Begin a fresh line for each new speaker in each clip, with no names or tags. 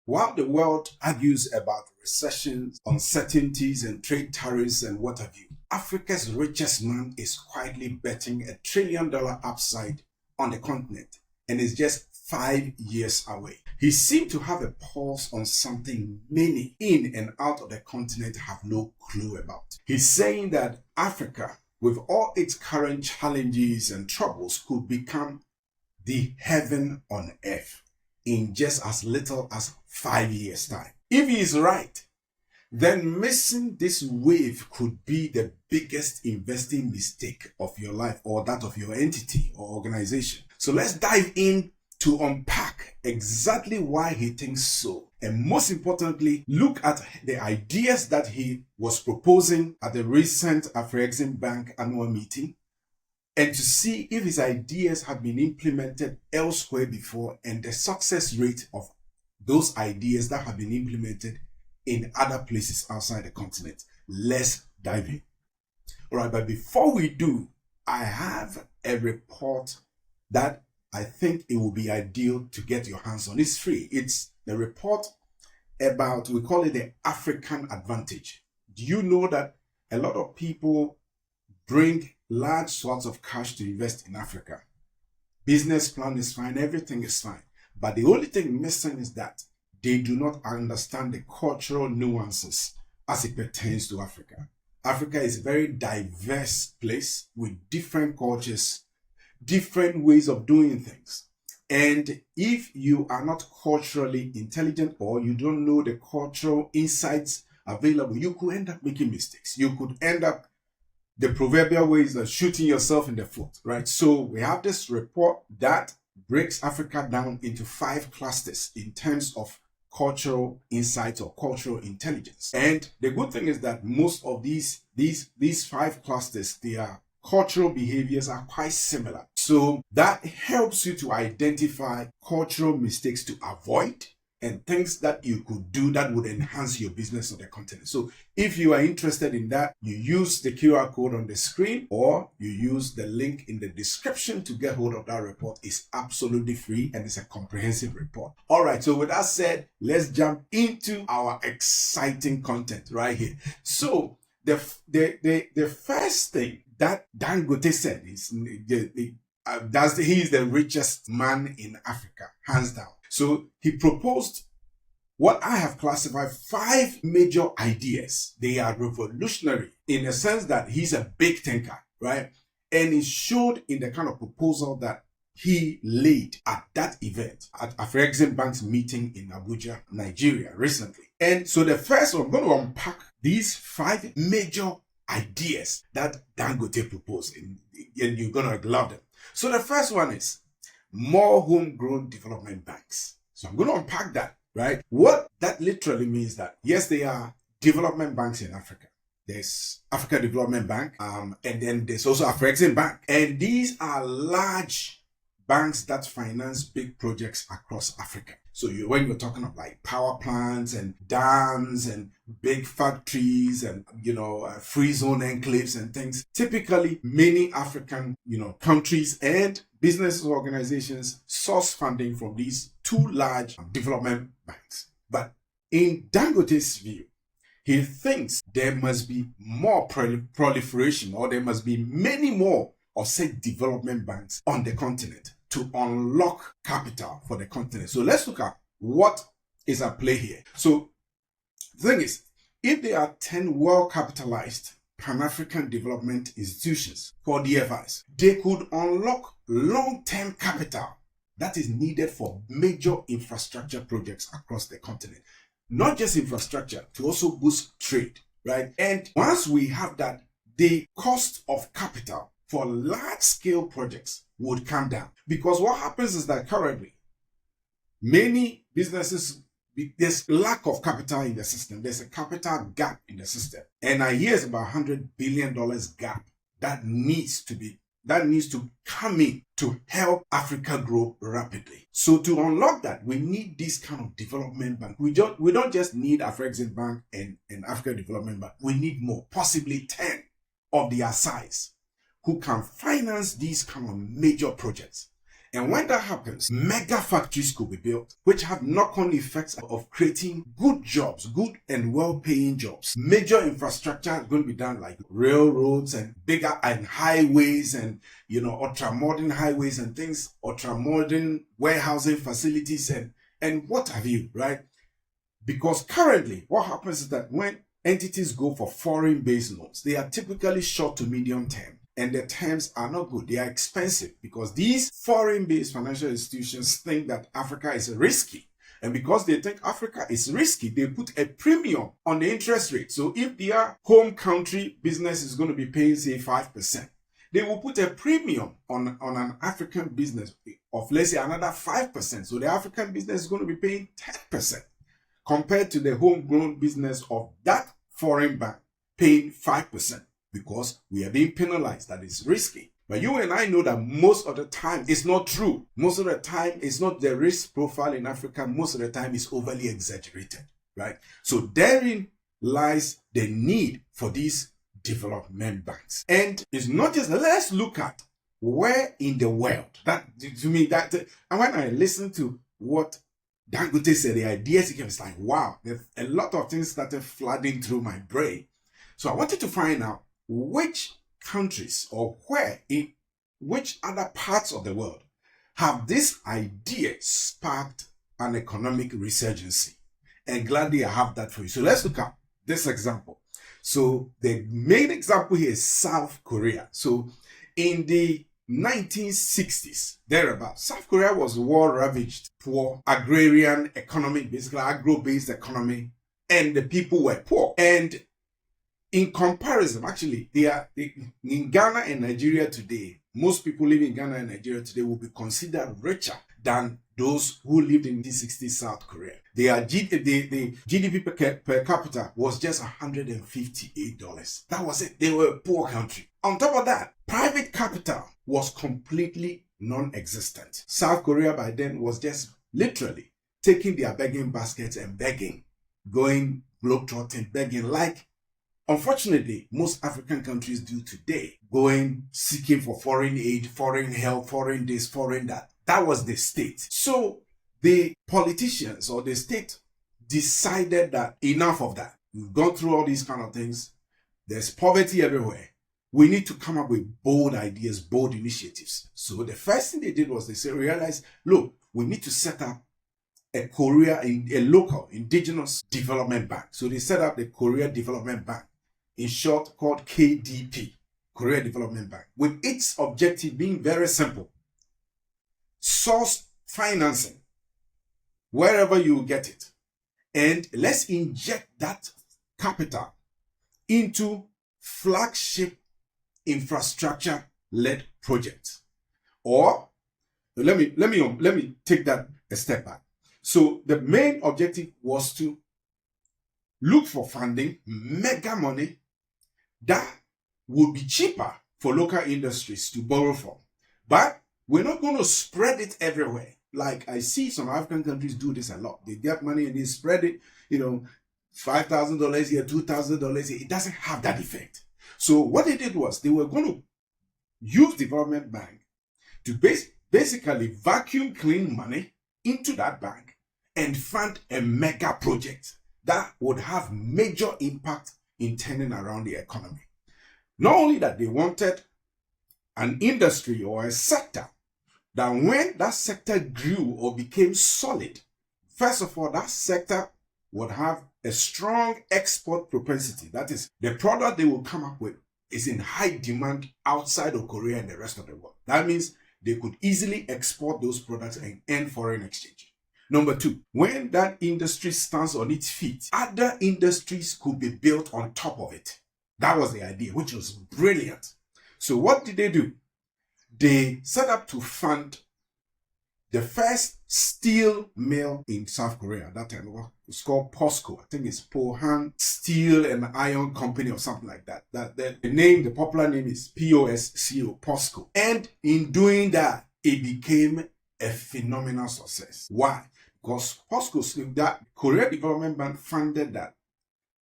While the world argues about recessions, uncertainties, and trade tariffs and what have you, Africa's richest man is quietly betting $1 trillion upside on the continent and is just 5 years away. He seemed to have a pulse on something many in and out of the continent have no clue about. He's saying that Africa, with all its current challenges and troubles, could become the heaven on earth in just as little as 5 years' time. If he is right, then missing this wave could be the biggest investing mistake of your life or that of your entity or organization. So let's dive in to unpack exactly why he thinks so. And most importantly, look at the ideas that he was proposing at the recent AfricaInsights annual meeting, and to see if his ideas have been implemented elsewhere before and the success rate of those ideas that have been implemented in other places outside the continent. Let's dive in. All right, but before we do, I have a report that I think it will be ideal to get your hands on. It's free. It's the report about, we call it the African advantage. Do you know that a lot of people bring large swaths of cash to invest in Africa? Business plan is fine, everything is fine. But the only thing missing is that they do not understand the cultural nuances as it pertains to Africa. Africa is a very diverse place with different cultures, different ways of doing things. And if you are not culturally intelligent or you don't know the cultural insights available, you could end up making mistakes. You could end up, the proverbial way is shooting yourself in the foot, right? So we have this report that breaks Africa down into 5 clusters in terms of cultural insights or cultural intelligence. And the good thing is that most of these 5 clusters, their cultural behaviors are quite similar. So that helps you to identify cultural mistakes to avoid and things that you could do that would enhance your business on the continent. So if you are interested in that, you use the QR code on the screen or you use the link in the description to get hold of that report. It's absolutely free and it's a comprehensive report. All right, so with that said, let's jump into our exciting content right here. So the first thing that Dangote said is he is the richest man in Africa, hands down. So he proposed what I have classified 5 major ideas. They are revolutionary in the sense that he's a big thinker, right? And he showed in the kind of proposal that he laid at that event, at AfricaInsights meeting in Abuja, Nigeria recently. And so the first one, I'm going to unpack these 5 major ideas that Dangote proposed, and you're going to love them. So the first one is more homegrown development banks. So I'm going to unpack that, right? What that literally means that, yes, there are development banks in Africa. There's Africa Development Bank, and then there's also AfricaInsights Bank. And these are large banks that finance big projects across Africa. So when you're talking of like power plants and dams and big factories and, free zone enclaves and things, typically many African, countries and business organizations source funding from these 2 large development banks. But in Dangote's view, he thinks there must be more proliferation, or there must be many more of said development banks on the continent to unlock capital for the continent. So let's look at what is at play here. So the thing is, if there are 10 well-capitalized Pan-African development institutions called DFIs, they could unlock long-term capital that is needed for major infrastructure projects across the continent. Not just infrastructure, to also boost trade, right? And once we have that, the cost of capital for large-scale projects would come down. Because what happens is that currently, many businesses, there's lack of capital in the system. There's a capital gap in the system. And I hear it's about $100 billion gap that needs to come in to help Africa grow rapidly. So to unlock that, we need this kind of development bank. We don't just need AfricaInsights Bank and Africa Development Bank. We need more, possibly 10 of their size, who can finance these kind of major projects. And when that happens, mega factories could be built, which have knock-on effects of creating good jobs, good and well-paying jobs. Major infrastructure is going to be done, like railroads and bigger and highways and, ultra-modern highways and things, ultra-modern warehousing facilities and what have you, right? Because currently, what happens is that when entities go for foreign-based loans, they are typically short to medium term. And the terms are not good. They are expensive because these foreign-based financial institutions think that Africa is risky. And because they think Africa is risky, they put a premium on the interest rate. So if their home country business is going to be paying, say, 5%, they will put a premium on an African business of, let's say, another 5%. So the African business is going to be paying 10% compared to the homegrown business of that foreign bank paying 5%. Because we are being penalized, that is risky. But you and I know that most of the time it's not true. Most of the time it's not the risk profile in Africa. Most of the time it's overly exaggerated, right? So therein lies the need for these development banks. And it's not just, let's look at where in the world, and when I listen to what Dangote said, the ideas he gave, it's like, wow, a lot of things started flooding through my brain. So I wanted to find out which countries or which other parts of the world have this idea sparked an economic resurgency. And gladly I have that for you. So let's look at this example. So the main example here is South Korea. So in the 1960s, thereabouts, South Korea was a war-ravaged, poor, agrarian economy, basically agro-based economy, and the people were poor. And in comparison, actually, in Ghana and Nigeria today, most people living in Ghana and Nigeria today will be considered richer than those who lived in the 1960s South Korea. The GDP per capita was just $158. That was it. They were a poor country. On top of that, private capital was completely non-existent. South Korea by then was just literally taking their begging baskets and begging, going globetrotting, begging like, unfortunately, most African countries do today, going seeking for foreign aid, foreign help, foreign this, foreign that. That was the state. So the politicians or the state decided that enough of that. We've gone through all these kind of things. There's poverty everywhere. We need to come up with bold ideas, bold initiatives. So the first thing they did was they realized, look, we need to set up a local indigenous development bank. So they set up the Korea Development Bank, in short called KDP, Korea Development Bank, with its objective being very simple. Source financing, wherever you get it. And let's inject that capital into flagship infrastructure-led projects. Or, let me take that a step back. So the main objective was to look for funding, mega money, that would be cheaper for local industries to borrow from. But we're not going to spread it everywhere. Like I see some African countries do this a lot. They get money and they spread it, $5,000 here, $2,000 here. It doesn't have that effect. So what they did was they were going to use development bank to basically vacuum clean money into that bank and fund a mega project that would have major impact in turning around the economy. Not only that, they wanted an industry or a sector that when that sector grew or became solid, first of all, that sector would have a strong export propensity. That is, the product they will come up with is in high demand outside of Korea and the rest of the world. That means they could easily export those products and earn foreign exchange. Number two, when that industry stands on its feet, other industries could be built on top of it. That was the idea, which was brilliant. So what did they do? They set up to fund the first steel mill in South Korea at that time. It's called POSCO. I think it's Pohang Steel and Iron Company or something like that. The popular name is POSCO, POSCO. And in doing that, it became a phenomenal success. Why? Because POSCO, that Korea Development Bank funded that,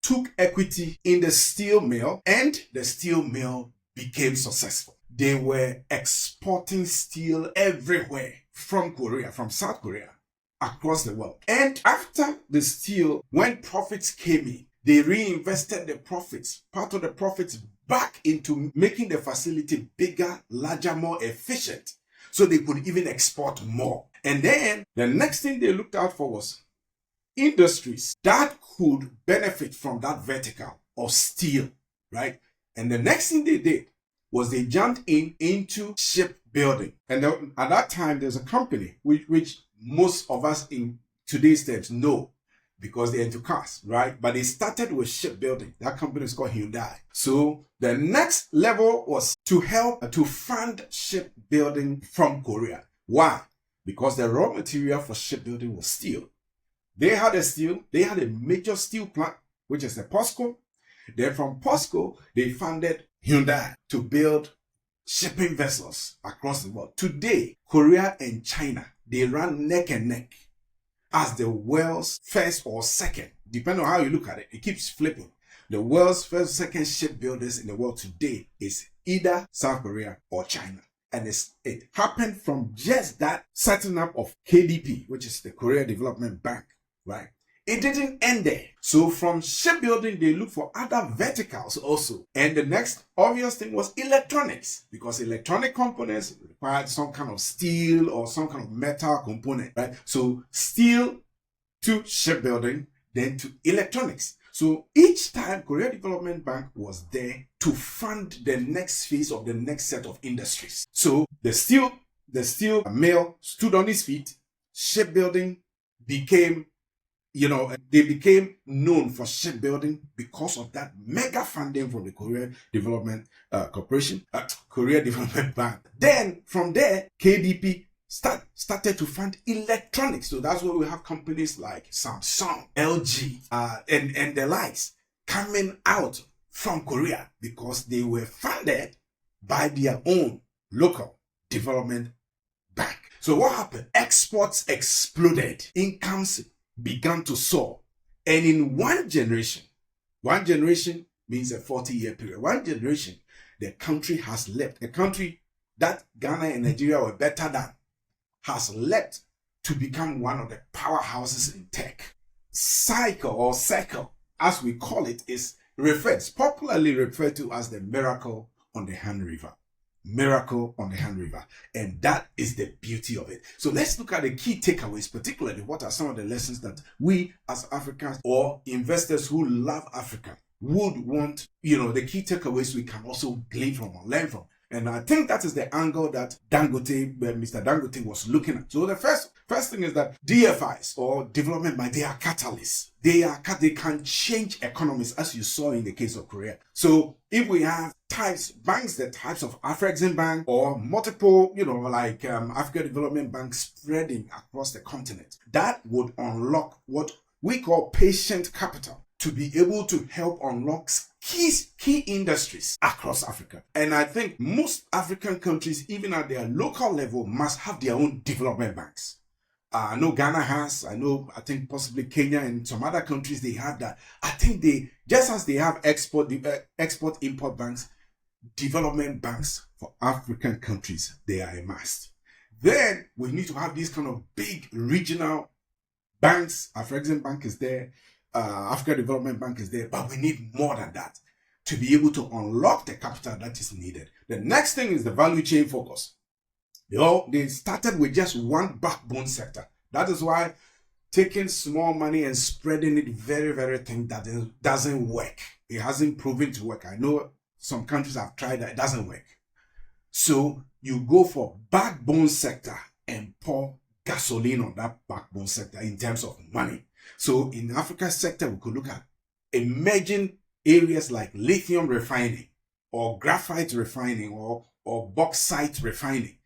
took equity in the steel mill, and the steel mill became successful. they were exporting steel everywhere from Korea, from South Korea, across the world. And after the steel, when profits came in, they reinvested the profits, part of the profits, back into making the facility bigger, larger, more efficient, so they could even export more. And then the next thing they looked out for was industries that could benefit from that vertical of steel, right? And the next thing they did was they jumped into shipbuilding. And at that time, there's a company which most of us in today's terms know, because they're into cars, right? But they started with shipbuilding. That company is called Hyundai. So the next level was to help to fund shipbuilding from Korea. Why? Because the raw material for shipbuilding was steel. They had a major steel plant, which is the POSCO. Then from POSCO, they funded Hyundai to build shipping vessels across the world. Today, Korea and China, they run neck and neck as the world's first or second, depending on how you look at it. It keeps flipping. The world's first, second shipbuilders in the world today is either South Korea or China. And it happened from just that setting up of KDP, which is the Korea Development Bank, right? It didn't end there. So from shipbuilding, they look for other verticals also. And the next obvious thing was electronics, because electronic components required some kind of steel or some kind of metal component, right? So steel to shipbuilding, then to electronics. So each time, Korea Development Bank was there to fund the next phase of the next set of industries. So the steel mill stood on its feet. Shipbuilding became, they became known for shipbuilding because of that mega funding from the Korea Development Corporation, Korea Development Bank. Then from there, KDP started to fund electronics. So that's why we have companies like Samsung, LG, and the likes coming out from Korea, because they were funded by their own local development bank. So what happened? Exports exploded. Incomes began to soar. And in one generation means a 40-year period. One generation, the country has left. A country that Ghana and Nigeria were better than has leapt to become one of the powerhouses in tech. Circle, as we call it, is popularly referred to as the miracle on the Han River. Miracle on the Han River. And that is the beauty of it. So let's look at the key takeaways, particularly what are some of the lessons that we as Africans or investors who love Africa would want, the key takeaways we can also glean from or learn from. And I think that is the angle that Mr. Dangote was looking at. So the first thing is that DFIs or development banks, they are catalysts. They can change economies, as you saw in the case of Korea. So if we have the types of AfricaInsights Bank or multiple, Africa Development Bank spreading across the continent, that would unlock what we call patient capital to be able to help unlock key industries across Africa. And I think most African countries, even at their local level, must have their own development banks. I know Ghana has, I think possibly Kenya and some other countries, they have that. I think just as they have export-import banks, development banks for African countries, they are a must. Then we need to have these kind of big regional banks. AfricaInsights Bank is there. Africa Development Bank is there, but we need more than that to be able to unlock the capital that is needed. The next thing is the value chain focus. They started with just one backbone sector. That is why taking small money and spreading it very, very thin doesn't work. It hasn't proven to work. I know some countries have tried that, it doesn't work. So you go for backbone sector and pour gasoline on that backbone sector in terms of money. So in Africa sector, we could look at emerging areas like lithium refining or graphite refining or bauxite refining,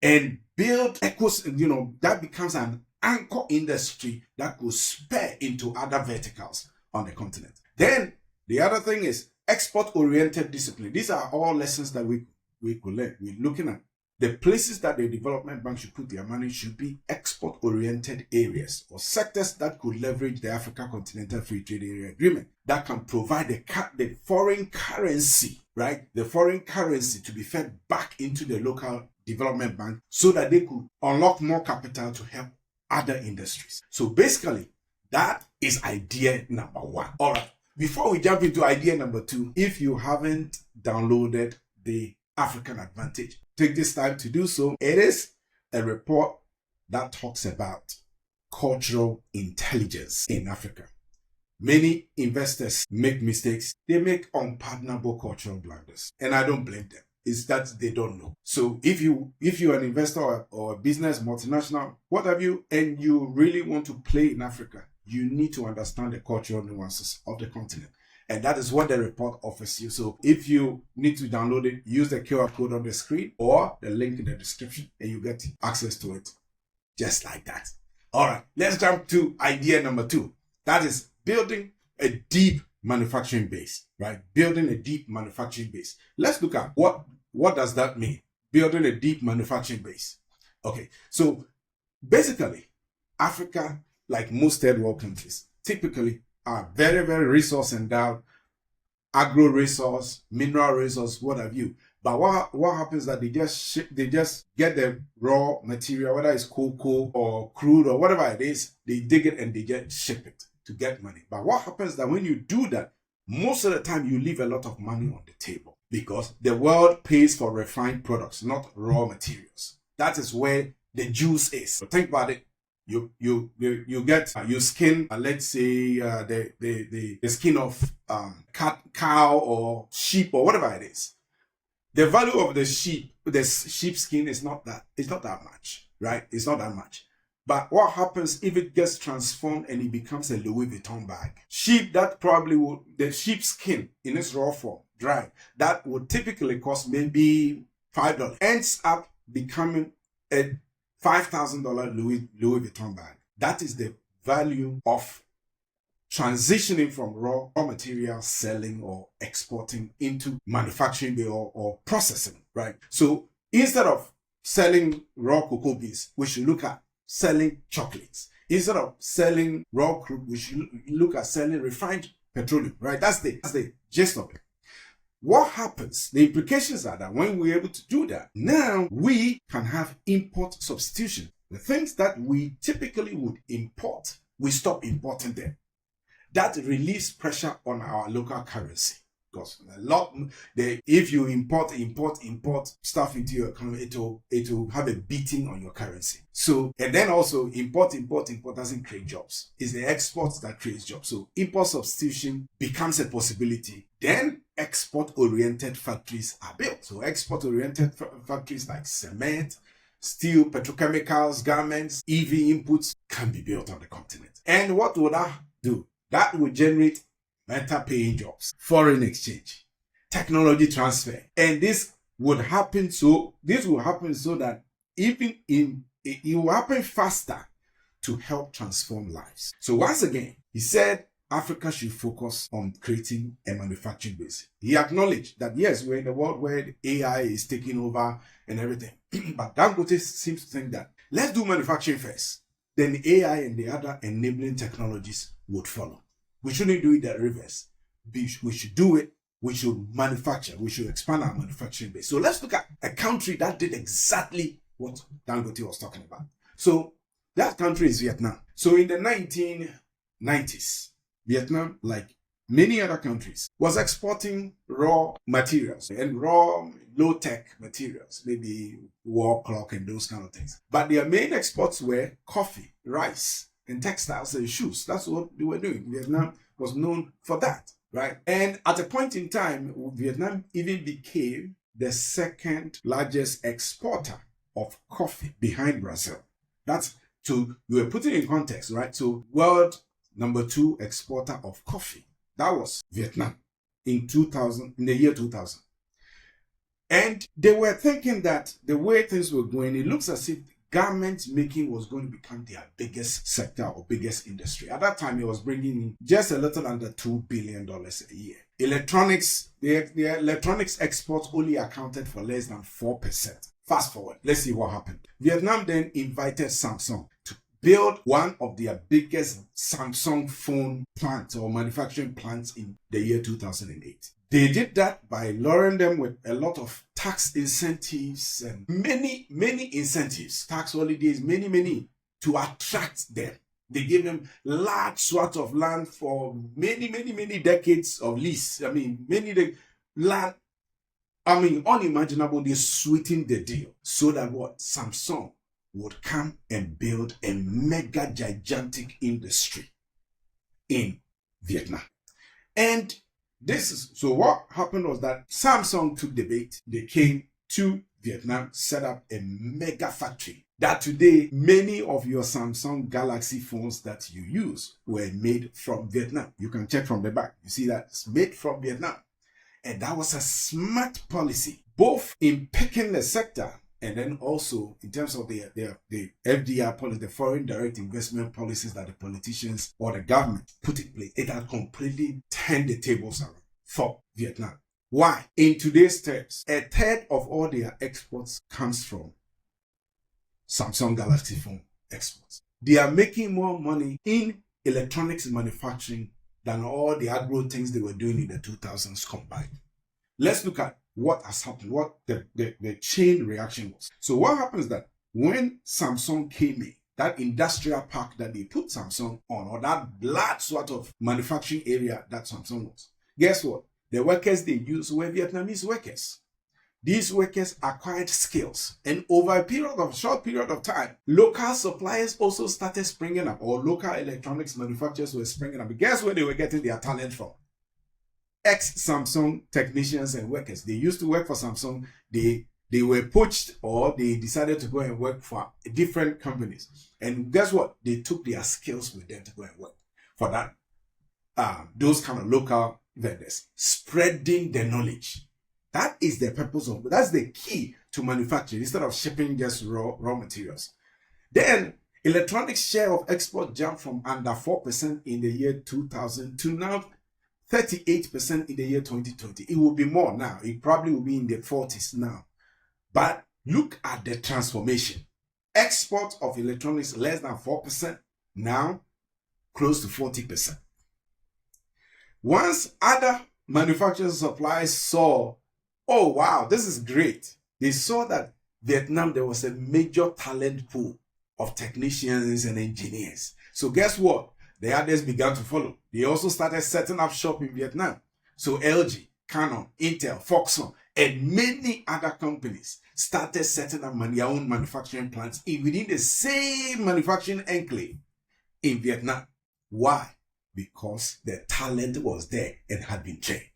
and build that becomes an anchor industry that could spur into other verticals on the continent. Then the other thing is export-oriented discipline. These are all lessons that we could learn. We're looking at the places that the development bank should put their money should be export-oriented areas or sectors that could leverage the Africa Continental Free Trade Area Agreement that can provide the foreign currency, right? The foreign currency to be fed back into the local development bank so that they could unlock more capital to help other industries. So basically, that is idea number one. All right. Before we jump into idea number two, if you haven't downloaded the African Advantage, take this time to do so. It is a report that talks about cultural intelligence in Africa. Many investors make mistakes. They make unpardonable cultural blunders, and I don't blame them. It's that they don't know. So if you're an investor or a business multinational, what have you, and you really want to play in Africa, you need to understand the cultural nuances of the continent. And that is what the report offers you. So if you need to download it, use the QR code on the screen or the link in the description and you get access to it just like that. All right, let's jump to idea number two. That is building a deep manufacturing base, right? Building a deep manufacturing base. Let's look at what does that mean? Building a deep manufacturing base. Okay, so basically, Africa, like most third world countries, typically are very, very resource endowed, agro resource, mineral resource, what have you. But what happens is that they just get the raw material, whether it's cocoa or crude or whatever it is, they dig it and they just ship it to get money. But what happens is that when you do that, most of the time you leave a lot of money on the table because the world pays for refined products, not raw materials. That is where the juice is. So think about it. You get your skin, let's say the skin of cow or sheep or whatever it is. The value of the sheep skin is not that much, right? It's not that much. But what happens if it gets transformed and it becomes a Louis Vuitton bag? The sheep skin in its raw form, dry, that would typically cost maybe $5, ends up becoming a $5,000 Louis Vuitton bag. That is the value of transitioning from raw material selling or exporting into manufacturing or processing, right? So instead of selling raw cocoa beans, we should look at selling chocolates. Instead of selling raw crude, we should look at selling refined petroleum, right? That's the gist of it. What happens? The implications are that when we're able to do that, now we can have import substitution. The things that we typically would import, we stop importing them. That relieves pressure on our local currency. Because if you import stuff into your economy, it will have a beating on your currency. So, and then also import doesn't create jobs. It's the exports that creates jobs. So import substitution becomes a possibility. Then export-oriented factories are built. So export-oriented factories like cement, steel, petrochemicals, garments, EV inputs can be built on the continent. And what would that do? That would generate better paying jobs, foreign exchange, technology transfer. And this will happen so that it will happen faster to help transform lives. So once again, he said Africa should focus on creating a manufacturing base. He acknowledged that yes, we're in a world where AI is taking over and everything. But Dangote seems to think that let's do manufacturing first. Then the AI and the other enabling technologies would follow. We shouldn't do it the reverse. We should do it. We should manufacture. We should expand our manufacturing base. So let's look at a country that did exactly what Dangote was talking about. So that country is Vietnam. So in the 1990s, Vietnam, like many other countries, was exporting raw materials and raw low-tech materials, maybe wall clock and those kind of things. But their main exports were coffee, rice, and textiles and shoes. That's what they were doing. Vietnam was known for that, right? And at a point in time, Vietnam even became the second largest exporter of coffee behind Brazil. You were putting in context, right? So world number 2 exporter of coffee. That was Vietnam in the year 2000. And they were thinking that the way things were going, it looks as if garment making was going to become their biggest sector or biggest industry. At that time, it was bringing in just a little under $2 billion a year. Electronics, the electronics exports only accounted for less than 4%. Fast forward, let's see what happened. Vietnam then invited Samsung to build one of their biggest Samsung phone plants or manufacturing plants in the year 2008. They did that by luring them with a lot of tax incentives and many incentives, tax holidays, many to attract them. They gave them large swaths of land for many decades of lease. Unimaginable. They sweetened the deal so that what? Samsung would come and build a mega gigantic industry in Vietnam. And so what happened was that Samsung took the bait. They came to Vietnam, set up a mega factory that today many of your Samsung Galaxy phones that you use were made from Vietnam. You can check from the back. You see that it's made from Vietnam. And that was a smart policy, both in picking the sector and then also in terms of the FDI policy, the foreign direct investment policies that the politicians or the government put in place. It had completely turned the tables around for Vietnam. Why? In today's terms, a third of all their exports comes from Samsung Galaxy phone exports. They are making more money in electronics manufacturing than all the agro things they were doing in the 2000s combined. Let's look at what has happened, what the chain reaction was. So what happens that when Samsung came in, that industrial park that they put Samsung on, or that large sort of manufacturing area that Samsung was, guess what? The workers they used were Vietnamese workers. These workers acquired skills, and over a short period of time, local suppliers also started springing up, or local electronics manufacturers were springing up. Guess where they were getting their talent from? Ex-Samsung technicians and workers. They used to work for Samsung. They were poached, or they decided to go and work for different companies. And guess what? They took their skills with them to go and work for that. Those kind of local vendors, spreading the knowledge. That is the purpose of, that's the key to manufacturing instead of shipping just raw materials. Then electronics share of export jumped from under 4% in the year 2000 to now 38% in the year 2020. It will be more now. It probably will be in the 40s now. But look at the transformation. Export of electronics less than 4%, now close to 40%. Once other manufacturing suppliers saw, oh wow, this is great. They saw that Vietnam, there was a major talent pool of technicians and engineers. So guess what? The others began to follow. They also started setting up shop in Vietnam. So LG, Canon, Intel, Foxconn, and many other companies started setting up their own manufacturing plants within the same manufacturing enclave in Vietnam. Why? Because the talent was there and had been trained.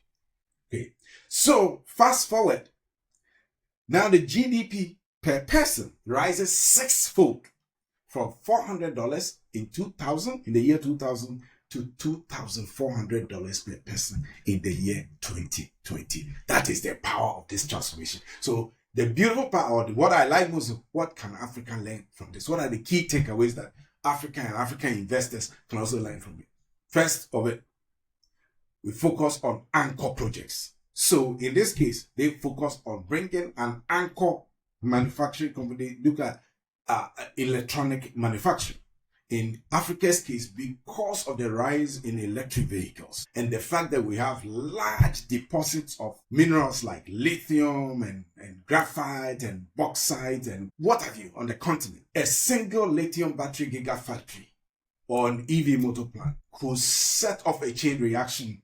Okay. So fast forward. Now the GDP per person rises sixfold from $400 in the year 2000 to $2,400 per person in the year 2020. That is the power of this transformation. So the beautiful part, or what I like most, of what can Africa learn from this? What are the key takeaways that Africa and African investors can also learn from it? First of it, we focus on anchor projects. So in this case, they focus on bringing an anchor manufacturing company. Look at electronic manufacturing. In Africa's case, because of the rise in electric vehicles and the fact that we have large deposits of minerals like lithium and graphite and bauxite and what have you on the continent, a single lithium battery gigafactory or an EV motor plant could set off a chain reaction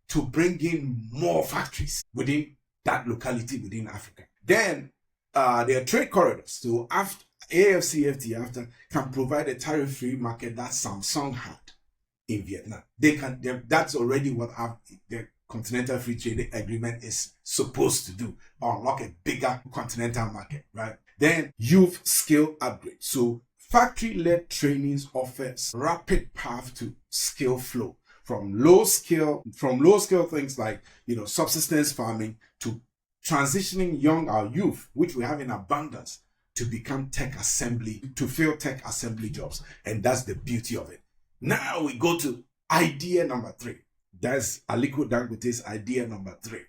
to bring in more factories within that locality within Africa. Then there are trade corridors. So after AfCFTA can provide a tariff-free market that Samsung had in Vietnam. That's already what the Continental Free Trade Agreement is supposed to do, unlock a bigger continental market, right? Then youth skill upgrade. So factory-led trainings offers rapid path to skill flow from low skill things like subsistence farming to transitioning our youth, which we have in abundance, to become to fill tech assembly jobs. And that's the beauty of it. Now we go to idea number 3. That's Aliko Dangote's idea number 3.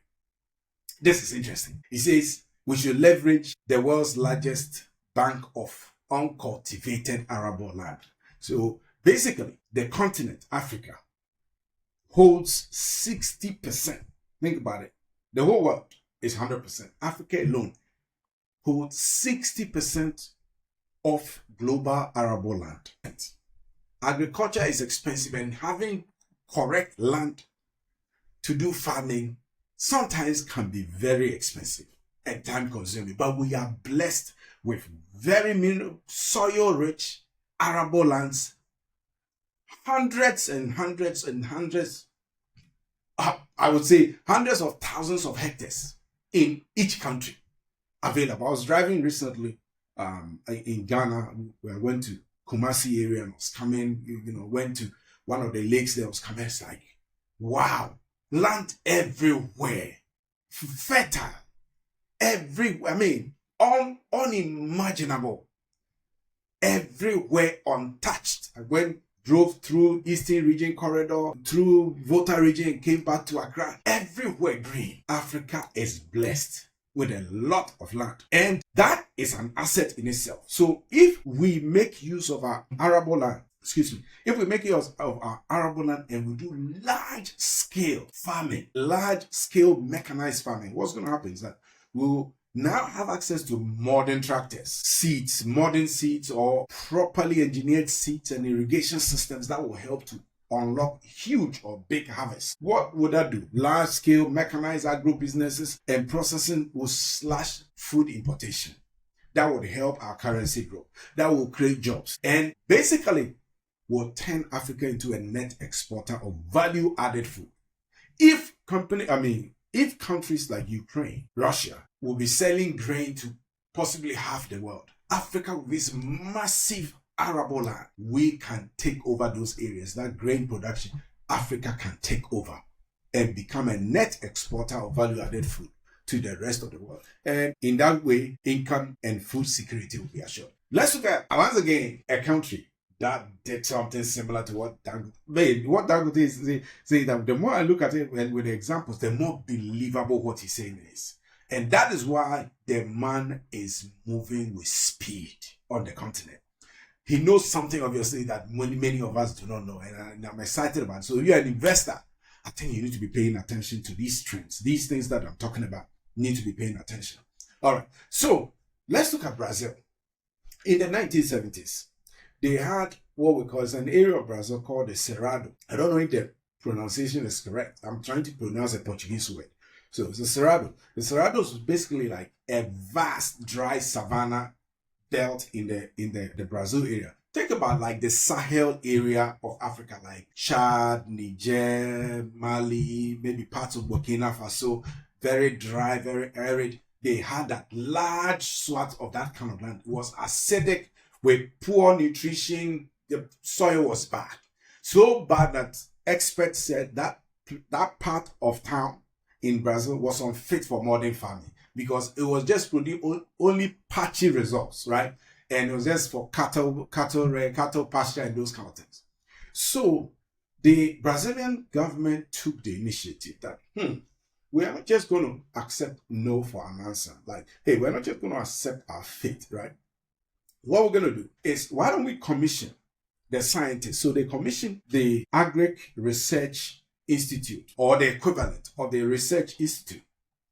This is interesting. He says, We should leverage the world's largest bank of uncultivated arable land. So basically, the continent, Africa, holds 60%. Think about it. The whole world is 100%. Africa alone holds 60% of global arable land. Agriculture is expensive, and having correct land to do farming sometimes can be very expensive and time consuming. But we are blessed with very soil rich arable lands, hundreds and hundreds and hundreds, I would say hundreds of thousands of hectares in each country available. I was driving recently in Ghana. I went to Kumasi area and was coming, went to one of the lakes there, was coming. It's like, wow, land everywhere, fertile, everywhere. I mean, unimaginable, everywhere, untouched. I drove through Eastern Region Corridor, through Volta region, and came back to Accra. Everywhere green. Africa is blessed with a lot of land, and that is an asset in itself. So if we make use of our arable land, if we make use of our arable land and we do large scale farming, large scale mechanized farming, what's going to happen is that we'll now have access to modern tractors, seeds, modern seeds, or properly engineered seeds and irrigation systems that will help to unlock huge or big harvests. What would that do? Large scale mechanized agro businesses and processing will slash food importation. That would help our currency grow. That will create jobs and basically will turn Africa into a net exporter of value added food. If countries like Ukraine, Russia will be selling grain to possibly half the world, Africa with this massive arable land, we can take over those areas. That grain production, Africa can take over and become a net exporter of value-added food to the rest of the world. And in that way, income and food security will be assured. Let's look at, once again, a country that did something similar to what Dangote is saying. That the more I look at it with the examples, the more believable what he's saying is. And that is why the man is moving with speed on the continent. He knows something, obviously, that many of us do not know, and I'm excited about it. So if you're an investor, I think you need to be paying attention to these trends. These things that I'm talking about, you need to be paying attention. All right, so let's look at Brazil. In the 1970s, they had what we call an area of Brazil called the Cerrado. I don't know if the pronunciation is correct. I'm trying to pronounce a Portuguese word. So it's the Cerrado. The Cerrado is basically like a vast dry savanna belt in the Brazil area. Think about like the Sahel area of Africa, like Chad, Niger, Mali, maybe parts of Burkina Faso, very dry, very arid. They had that large swath of that kind of land. It was acidic with poor nutrition. The soil was bad. So bad that experts said that part of town in Brazil was unfit for modern farming, because it was just producing only patchy results, right? And it was just for cattle pasture and those kind of things. So the Brazilian government took the initiative that, we are not just going to accept no for an answer. Like, hey, we're not just going to accept our fate, right? What we're going to do is, why don't we commission the scientists? So they commissioned the Agric Research Institute, or the equivalent of the Research Institute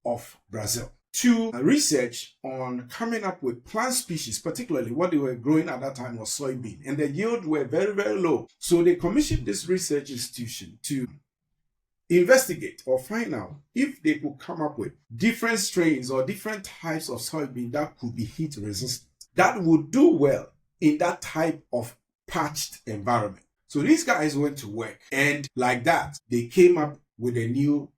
of Brazil, to research on coming up with plant species. Particularly what they were growing at that time was soybean, and the yield were very, very low. So they commissioned this research institution to investigate or find out if they could come up with different strains or different types of soybean that could be heat resistant, that would do well in that type of parched environment. So these guys went to work, and like that, they came up with a new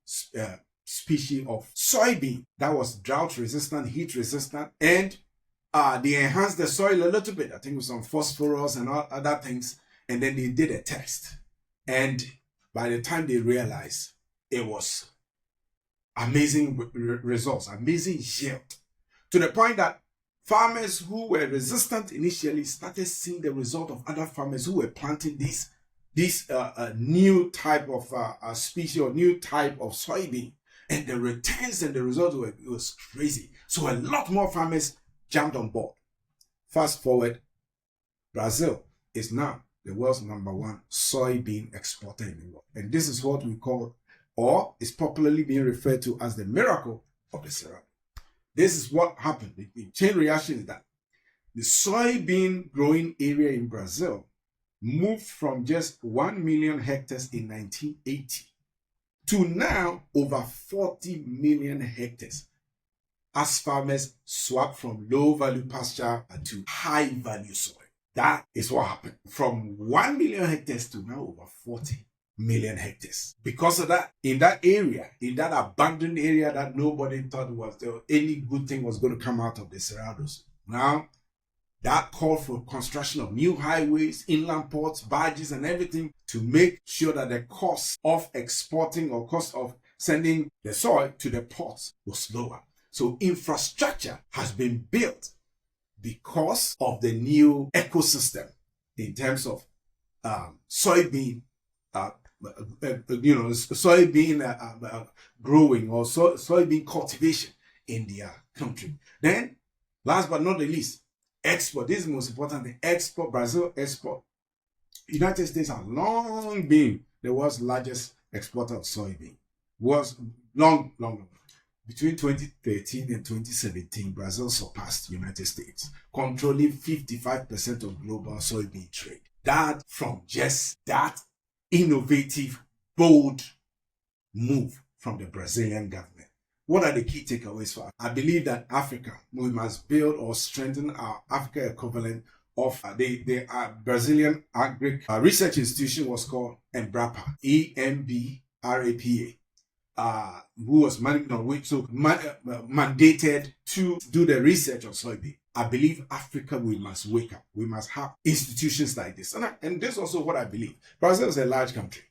species of soybean that was drought resistant, heat resistant, and they enhanced the soil a little bit, I think with some phosphorus and all other things, and then they did a test. And by the time they realized, it was amazing results, amazing yield, to the point that farmers who were resistant initially started seeing the result of other farmers who were planting this new type of species or new type of soybean. And the returns and the results was crazy. So a lot more farmers jumped on board. Fast forward, Brazil is now the world's #1 soybean exporter in the world. And this is what we call, or is popularly being referred to as the miracle of the Cerrado. This is what happened. The chain reaction is that the soybean growing area in Brazil moved from just 1 million hectares in 1980 to now over 40 million hectares as farmers swap from low-value pasture to high-value soil. That is what happened. From 1 million hectares to now over 40 million hectares. Because of that, in that area, in that abandoned area that nobody thought was there, any good thing was going to come out of the Cerrados. Now, that called for construction of new highways, inland ports, barges, and everything to make sure that the cost of exporting or cost of sending the soil to the ports was lower. So infrastructure has been built because of the new ecosystem in terms of soybean, soybean growing or soybean cultivation in their country. Then, last but not the least, export. This is the most important thing. Export. Brazil export. United States has long been the world's largest exporter of soybean. Was long. Between 2013 and 2017, Brazil surpassed the United States, controlling 55% of global soybean trade. That from just that innovative, bold move from the Brazilian government. What are the key takeaways for us? I believe that Africa, we must build or strengthen our Africa equivalent of the Brazilian Agri Research Institution was called EMBRAPA, EMBRAPA. Who was mandated to do the research on soybean. I believe Africa, we must wake up. We must have institutions like this. And this is also what I believe. Brazil is a large country.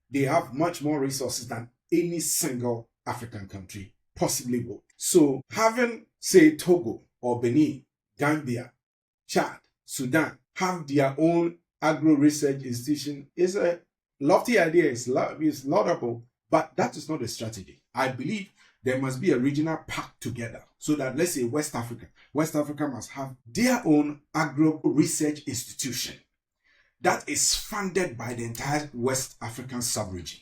They have much more resources than any single African country possibly would. So having, say, Togo or Benin, Gambia, Chad, Sudan, have their own agro-research institution is a lofty idea. It's laudable. But that is not the strategy. I believe there must be a regional pact together so that, let's say, West Africa must have their own agro research institution that is funded by the entire West African sub-region.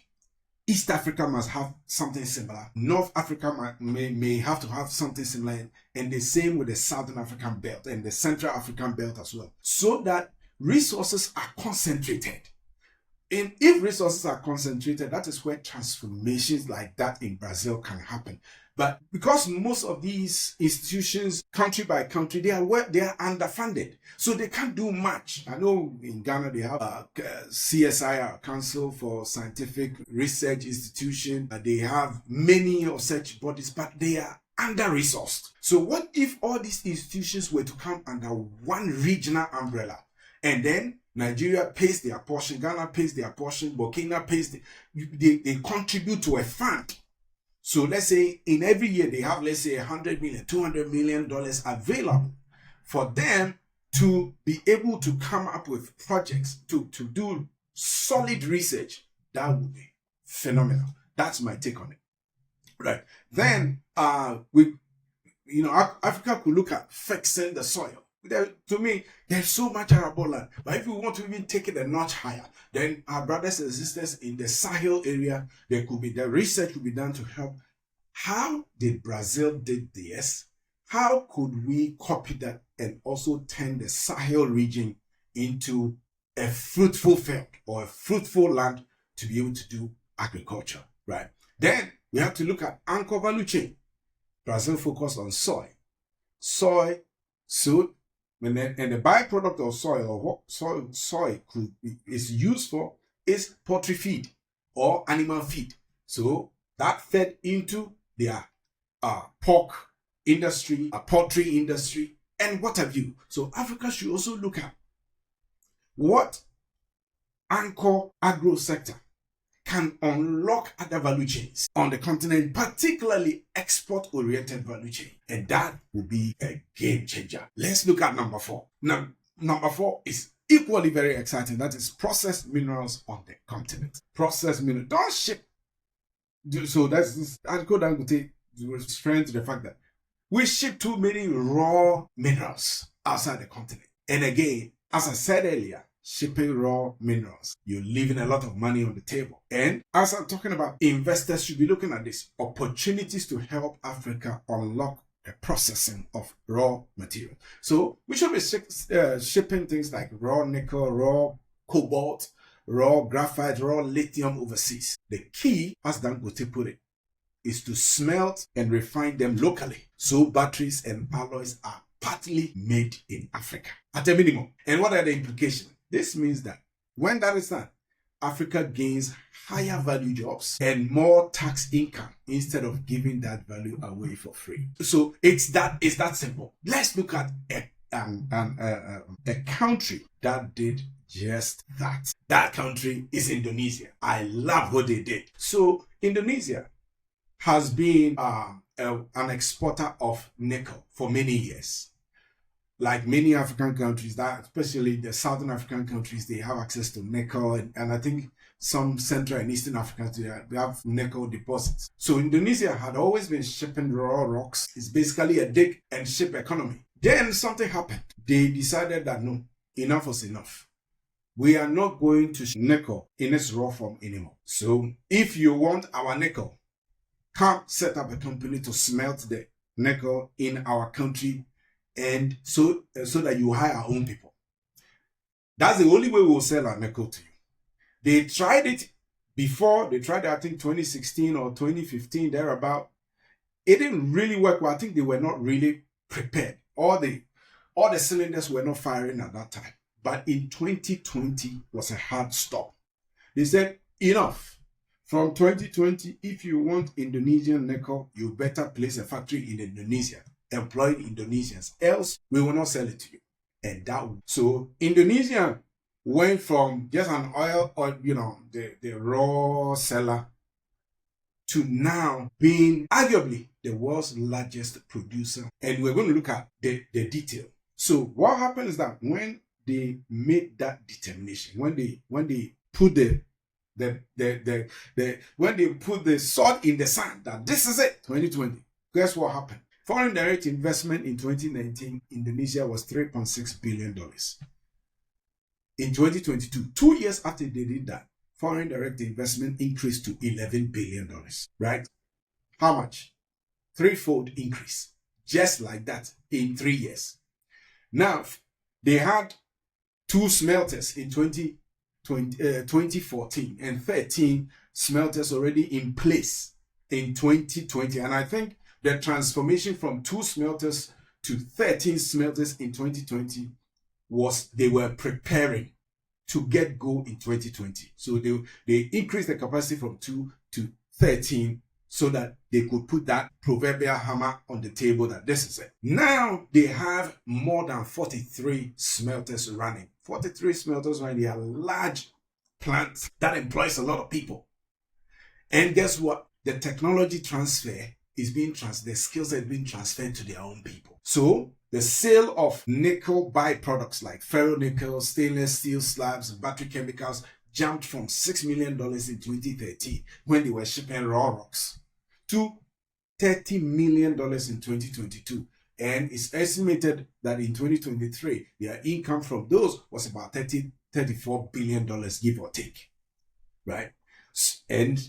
East Africa must have something similar. North Africa may have to have something similar, and the same with the Southern African belt and the Central African belt as well, so that resources are concentrated. And if resources are concentrated, that is where transformations like that in Brazil can happen. But because most of these institutions, country by country, they are underfunded, so they can't do much. I know in Ghana they have CSIR, Council for Scientific Research Institution. They have many of such bodies, but they are under-resourced. So what if all these institutions were to come under one regional umbrella, and then Nigeria pays their portion, Ghana pays their portion, Burkina pays, they contribute to a fund. So let's say in every year they have, let's say, $100 million, $200 million available for them to be able to come up with projects to do solid research. That would be phenomenal. That's my take on it. Right. Then Africa could look at fixing the soil. To me, there's so much arable land. But if we want to even take it a notch higher, then our brothers and sisters in the Sahel area, the research will be done to help. How did Brazil did this? How could we copy that and also turn the Sahel region into a fruitful field or a fruitful land to be able to do agriculture, right? Then we have to look at anchor value chain. Brazil focused on soy, so. And the byproduct of soil, or what soy is used for, is poultry feed or animal feed. So that fed into their pork industry, poultry industry, and what have you. So Africa should also look at what anchor agro sector can unlock other value chains on the continent, particularly export-oriented value chain. And that will be a game changer. Let's look at number 4. Now, number 4 is equally very exciting. That is processed minerals on the continent. Processed minerals. So that's this Aliko Dangote was referring to the fact that we ship too many raw minerals outside the continent. And again, as I said earlier, shipping raw minerals, you're leaving a lot of money on the table. And as I'm talking about, investors should be looking at this opportunities to help Africa unlock the processing of raw material. So we should be shipping things like raw nickel, raw cobalt, raw graphite, raw lithium overseas. The key, as Dangote put it, is to smelt and refine them locally. So batteries and alloys are partly made in Africa at a minimum. And what are the implications? This means that when that is done, Africa gains higher value jobs and more tax income instead of giving that value away for free. So it's that simple. Let's look at a country that did just that. That country is Indonesia. I love what they did. So Indonesia has been an exporter of nickel for many years. Like many African countries, that especially the Southern African countries, they have access to nickel, and I think some Central and Eastern Africans, they have nickel deposits. So Indonesia had always been shipping raw rocks. It's basically a dig and ship economy. Then something happened. They decided that no, enough was enough. We are not going to ship nickel in its raw form anymore. So if you want our nickel, come set up a company to smelt the nickel in our country, and so that you hire our own people. That's the only way we'll sell our nickel to you. They tried it before. They tried it, I think, 2016 or 2015, thereabout. It didn't really work well. I think they were not really prepared. All the cylinders were not firing at that time. But in 2020 was a hard stop. They said, enough. From 2020, if you want Indonesian nickel, you better place a factory in Indonesia, employ Indonesians, else we will not sell it to you. And so Indonesia went from just an oil or the raw seller to now being arguably the world's largest producer. And we're going to look at the detail. So what happened is that when they made that determination, when they put when they put the sword in the sand that this is it, 2020, guess what happened? Foreign direct investment in 2019, Indonesia was $3.6 billion. In 2022, 2 years after they did that, foreign direct investment increased to $11 billion, right? How much? Threefold increase, just like that in 3 years. Now, they had 2 smelters in 2014 and 13 smelters already in place in 2020. And I think the transformation from 2 smelters to 13 smelters in 2020 was they were preparing to get go in 2020. So they increased the capacity from 2 to 13 so that they could put that proverbial hammer on the table that this is it. Now they have more than 43 smelters running. 43 smelters running. They are large plants that employs a lot of people. And guess what? The technology transfer is being the skills are being transferred to their own people. So the sale of nickel byproducts like ferronickel, stainless steel slabs, and battery chemicals jumped from $6 million in 2013 when they were shipping raw rocks to $30 million in 2022. And it's estimated that in 2023, their income from those was about $34 billion, give or take, right? And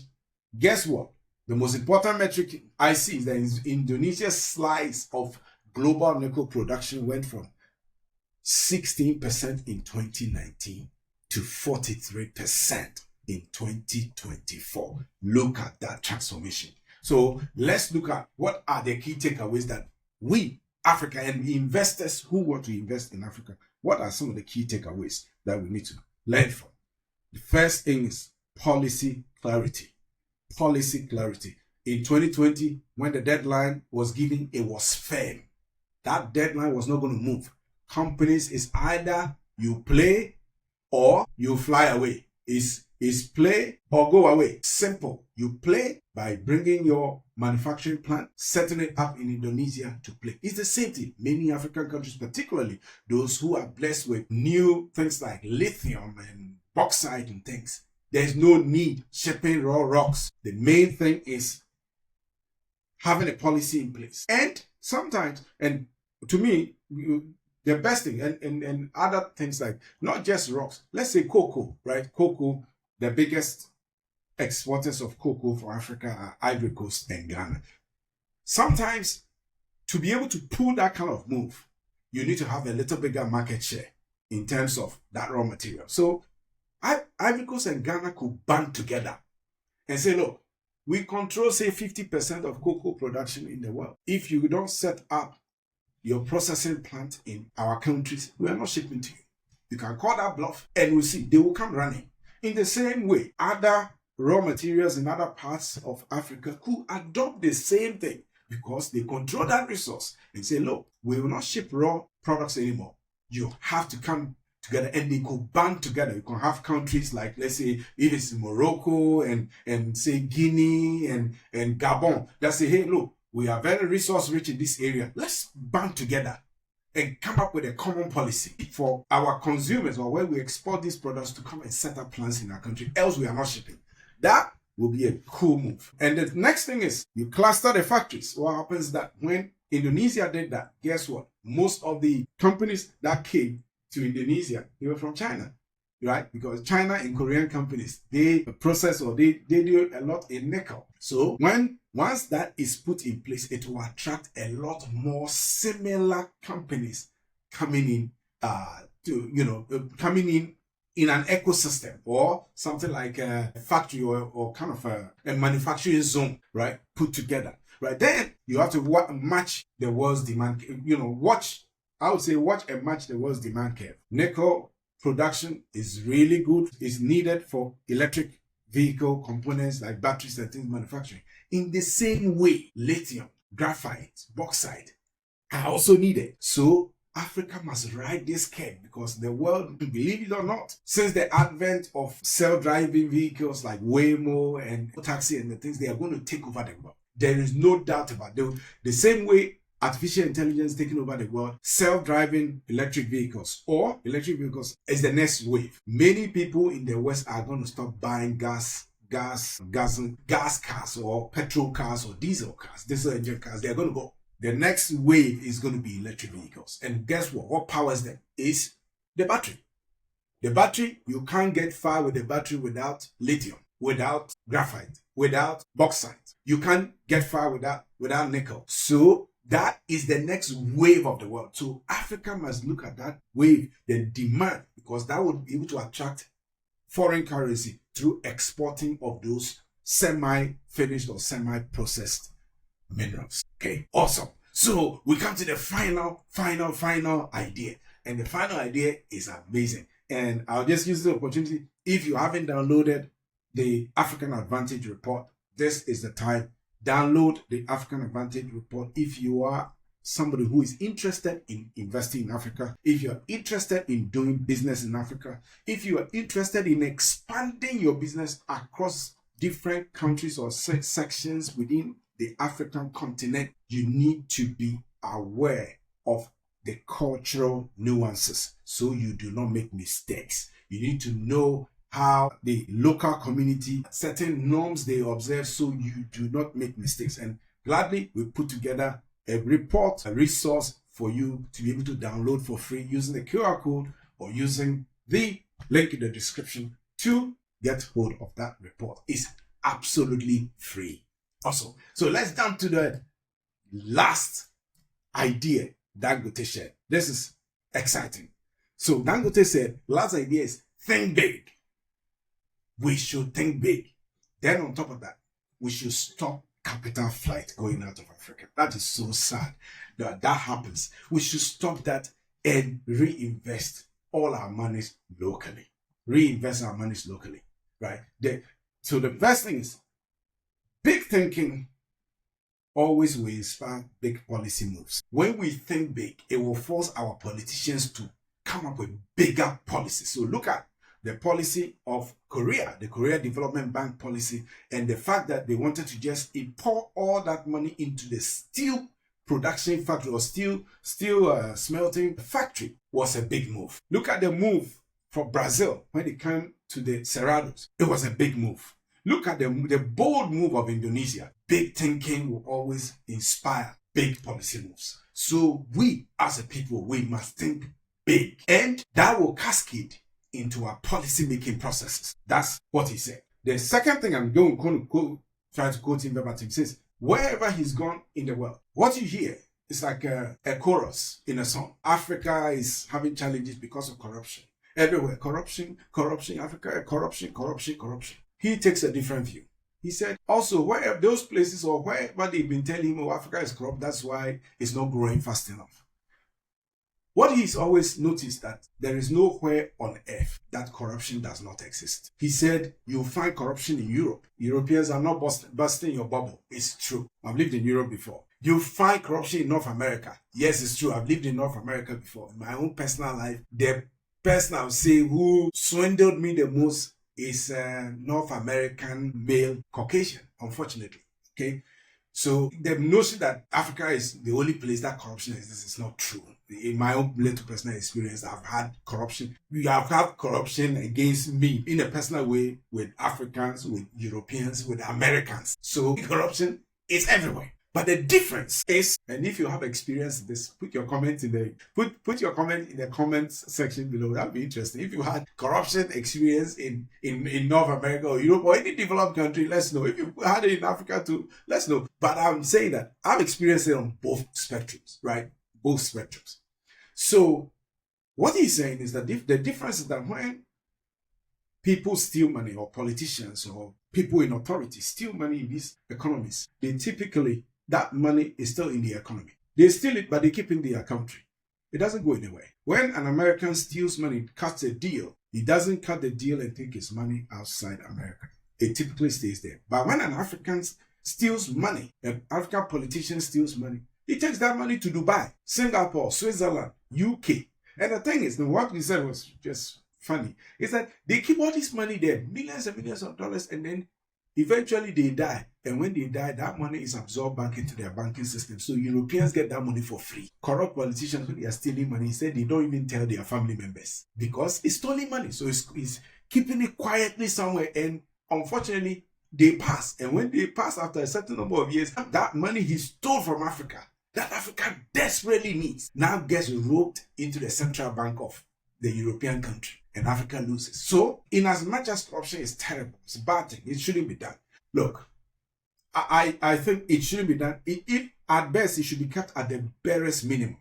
guess what? The most important metric I see is that Indonesia's slice of global nickel production went from 16% in 2019 to 43% in 2024. Look at that transformation. So let's look at what are the key takeaways that we, Africa, and investors who want to invest in Africa, what are some of the key takeaways that we need to learn from? The first thing is policy clarity. Policy clarity. In 2020, when the deadline was given, it was firm. That deadline was not going to move. Companies is either you play or you fly away. Is play or go away. Simple. You play by bringing your manufacturing plant, setting it up in Indonesia to play. It's the same thing. Many African countries, particularly those who are blessed with new things like lithium and bauxite and things, There's no need shipping raw rocks. The main thing is having a policy in place. And sometimes, and to me, the best thing, and other things like not just rocks, let's say cocoa, right? Cocoa, the biggest exporters of cocoa for Africa are Ivory Coast and Ghana. Sometimes, to be able to pull that kind of move, you need to have a little bigger market share in terms of that raw material. So Ivory Coast and Ghana could band together and say, look, we control, say, 50% of cocoa production in the world. If you don't set up your processing plant in our countries, we are not shipping to you. You can call that bluff and we'll see. They will come running. In the same way, other raw materials in other parts of Africa could adopt the same thing because they control that resource and say, look, we will not ship raw products anymore. You have to come together, and they could band together. You can have countries like, let's say, if it's Morocco and say Guinea and Gabon that say, hey, look, we are very resource rich in this area. Let's band together and come up with a common policy for our consumers or where we export these products to come and set up plants in our country. Else we are not shipping. That will be a cool move. And the next thing is you cluster the factories. What happens is that when Indonesia did that, guess what? Most of the companies that came to Indonesia, they were from China, right? Because China and Korean companies, they process or they do a lot in nickel. So once that is put in place, it will attract a lot more similar companies coming in coming in an ecosystem or something like a factory or kind of a manufacturing zone, right? Put together, right? Then you have to match the world's demand, watch and match the world's demand curve. Nickel production is really good. It's needed for electric vehicle components like batteries and things manufacturing. In the same way, lithium, graphite, bauxite are also needed. So Africa must ride this curve because the world, believe it or not, since the advent of self-driving vehicles like Waymo and taxi and the things, they are going to take over the world. There is no doubt about it. The same way artificial intelligence taking over the world, self-driving electric vehicles is the next wave. Many people in the West are going to stop buying gas cars or petrol cars or diesel engine cars. They're going to go. The next wave is going to be electric vehicles. And guess what? What powers them is the battery. The battery, you can't get far with the battery without lithium, without graphite, without bauxite. You can't get far without nickel. So that is the next wave of the world. So Africa must look at that wave, the demand, because that would be able to attract foreign currency through exporting of those semi-finished or semi-processed minerals. Okay, awesome. So we come to the final idea. And the final idea is amazing. And I'll just use the opportunity. If you haven't downloaded the African Advantage Report, this is the time. Download the African Advantage Report if you are somebody who is interested in investing in Africa, if you are interested in doing business in Africa, if you are interested in expanding your business across different countries or sections within the African continent, you need to be aware of the cultural nuances so you do not make mistakes. You need to know how the local community, certain norms they observe so you do not make mistakes. And gladly, we put together a report, a resource for you to be able to download for free using the QR code or using the link in the description to get hold of that report. It's absolutely free. Awesome. So let's jump to the last idea Dangote shared. This is exciting. So Dangote said, last idea is think big. We should think big. Then on top of that, we should stop capital flight going out of Africa. That is so sad that happens. We should stop that and reinvest all our monies locally. Right? So the best thing is, big thinking always will inspire big policy moves. When we think big, it will force our politicians to come up with bigger policies. So look at the policy of Korea, the Korea Development Bank policy, and the fact that they wanted to just pour all that money into the steel production factory or steel smelting factory was a big move. Look at the move for Brazil when it came to the Cerrados. It was a big move. Look at the bold move of Indonesia. Big thinking will always inspire big policy moves. So we, as a people, we must think big. And that will cascade into our policy making processes. That's what he said. The second thing I'm going to try to quote him verbatim says, wherever he's gone in the world, what you hear is like a chorus in a song. Africa is having challenges because of corruption. Everywhere, corruption, Africa, corruption. He takes a different view. He said, also, wherever those places or wherever they've been telling him, oh, Africa is corrupt, that's why it's not growing fast enough. What he's always noticed that there is nowhere on earth that corruption does not exist. He said, you'll find corruption in Europe. Europeans are not busting your bubble. It's true. I've lived in Europe before. You find corruption in North America. Yes, it's true. I've lived in North America before. In my own personal life, the person I would say who swindled me the most is a North American male Caucasian, unfortunately. Okay. So the notion that Africa is the only place that corruption exists is not true. In my own little personal experience, I've had corruption. We have had corruption against me in a personal way with Africans, with Europeans, with Americans. So corruption is everywhere. But the difference is, and if you have experienced this, put your comment in the comments section below. That'd be interesting. If you had corruption experience in North America or Europe or any developed country, let's know. If you had it in Africa too, let's know. But I'm saying that I've experienced it on both spectrums, right? Both spectrums. So what he's saying is that the difference is that when people steal money, or politicians or people in authority steal money in these economies, they typically, that money is still in the economy. They steal it, but they keep it in their country. It doesn't go anywhere. When an American steals money, cuts a deal, he doesn't cut the deal and take his money outside America. It typically stays there. But when an African steals money, an African politician steals money, he takes that money to Dubai, Singapore, Switzerland, UK. And the thing is, what we said was just funny, is that they keep all this money there, millions and millions of dollars, and then eventually they die. And when they die, that money is absorbed back into their banking system. So Europeans get that money for free. Corrupt politicians, when they are stealing money, instead they don't even tell their family members because it's stolen money. So it's keeping it quietly somewhere. And unfortunately, they pass. And when they pass after a certain number of years, that money he stole from Africa, that Africa desperately needs, now gets roped into the central bank of the European country. And Africa loses. So, in as much as corruption is terrible, it's a bad thing, it shouldn't be done. Look, I think it shouldn't be done. If at best, it should be kept at the barest minimum.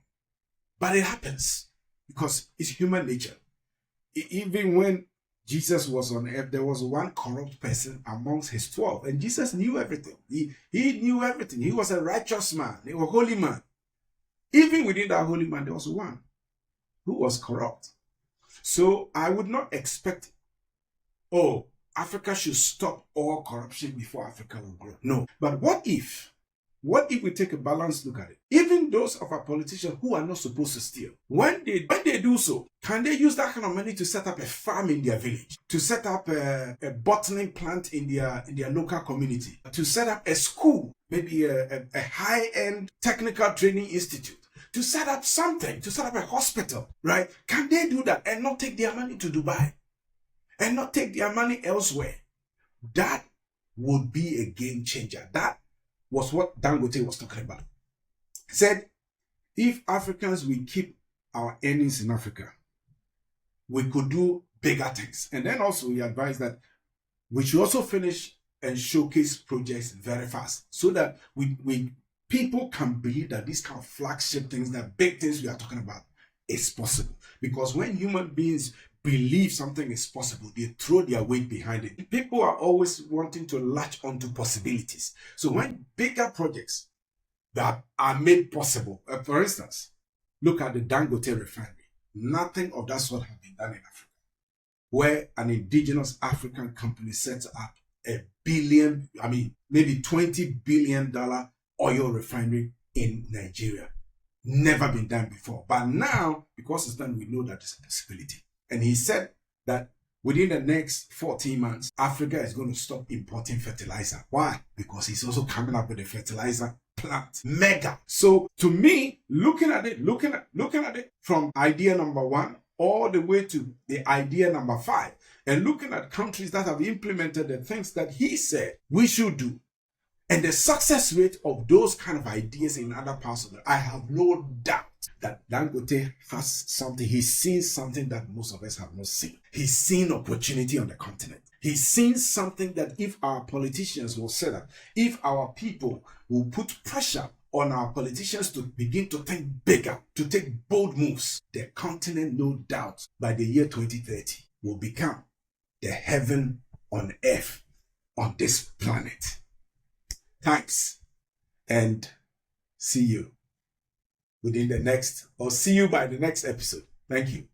But it happens because it's human nature. Even when Jesus was on earth, there was one corrupt person amongst his 12, and Jesus knew everything. He knew everything. He was a righteous man. He was a holy man. Even within that holy man, there was one who was corrupt. So I would not expect, Africa should stop all corruption before Africa will grow. No. But what if we take a balanced look at it? Even those of our politicians who are not supposed to steal, when they do so, can they use that kind of money to set up a farm in their village, to set up a bottling plant in their local community, to set up a school, maybe a high-end technical training institute, to set up something, to set up a hospital, right? Can they do that and not take their money to Dubai and not take their money elsewhere? That would be a game changer. That was what Dangote was talking about. He said, if Africans will keep our earnings in Africa, we could do bigger things. And then also he advised that we should also finish and showcase projects very fast so that we people can believe that these kind of flagship things, that big things we are talking about, is possible. Because when human beings believe something is possible, they throw their weight behind it. People are always wanting to latch onto possibilities. So when bigger projects that are made possible, for instance, look at the Dangote refinery. Nothing of that sort has been done in Africa, where an indigenous African company sets up maybe $20 billion oil refinery in Nigeria. Never been done before. But now, because it's done, we know that it's a possibility. And he said that within the next 14 months, Africa is going to stop importing fertilizer. Why? Because he's also coming up with a fertilizer plant. Mega. So to me, looking at it from idea number 1 all the way to the idea number 5, and looking at countries that have implemented the things that he said we should do, and the success rate of those kind of ideas in other parts of the world, I have no doubt that Dangote has something. He's seen something that most of us have not seen. He's seen opportunity on the continent. He's seen something that if our politicians will set up, if our people will put pressure on our politicians to begin to think bigger, to take bold moves, the continent, no doubt, by the year 2030 will become the heaven on earth on this planet. Thanks, and see you within the next, or see you by the next episode. Thank you.